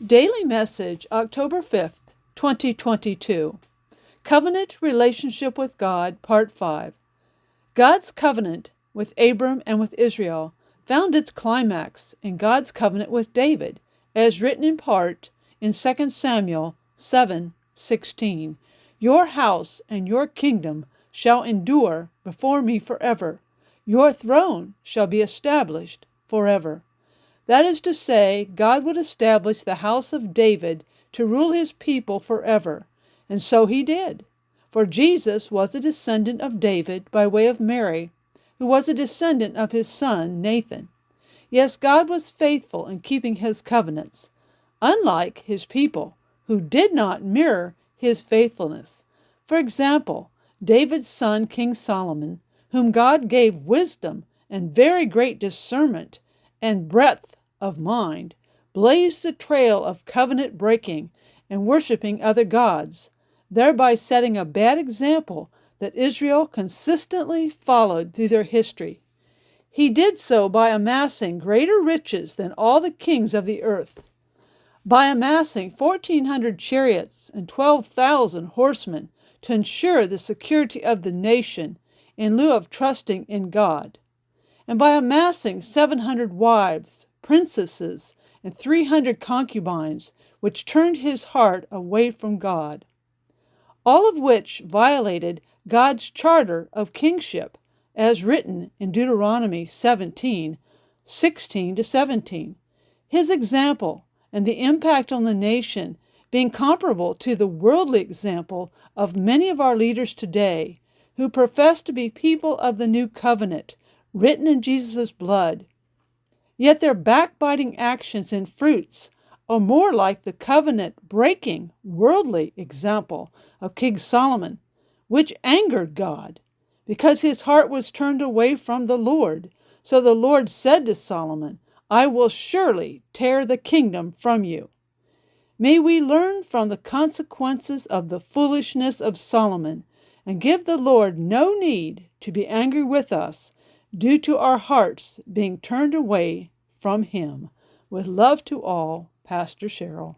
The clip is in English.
Daily Message, October 5th, 2022. Covenant Relationship with God, Part 5. God's covenant with Abram and with Israel found its climax in God's covenant with David, as written in part in 2 Samuel 7:16. Your house and your kingdom shall endure before me forever. Your throne shall be established forever. That is to say, God would establish the house of David to rule his people forever, and so he did. For Jesus was a descendant of David by way of Mary, who was a descendant of his son Nathan. Yes, God was faithful in keeping his covenants, unlike his people, who did not mirror his faithfulness. For example, David's son King Solomon, whom God gave wisdom and very great discernment and breadth of mind, blazed the trail of covenant breaking and worshiping other gods, thereby setting a bad example that Israel consistently followed through their history. He did so by amassing greater riches than all the kings of the earth, by amassing 1,400 chariots and 12,000 horsemen to ensure the security of the nation in lieu of trusting in God, and by amassing 700 wives, princesses, and 300 concubines, which turned his heart away from God, all of which violated God's charter of kingship, as written in Deuteronomy 17:16-17. His example and the impact on the nation being comparable to the worldly example of many of our leaders today, who profess to be people of the new covenant, written in Jesus' blood. Yet their backbiting actions and fruits are more like the covenant-breaking, worldly example of King Solomon, which angered God, because his heart was turned away from the Lord. So the Lord said to Solomon, I will surely tear the kingdom from you. May we learn from the consequences of the foolishness of Solomon, and give the Lord no need to be angry with us, due to our hearts being turned away from him. With love to all, Pastor Cheryl.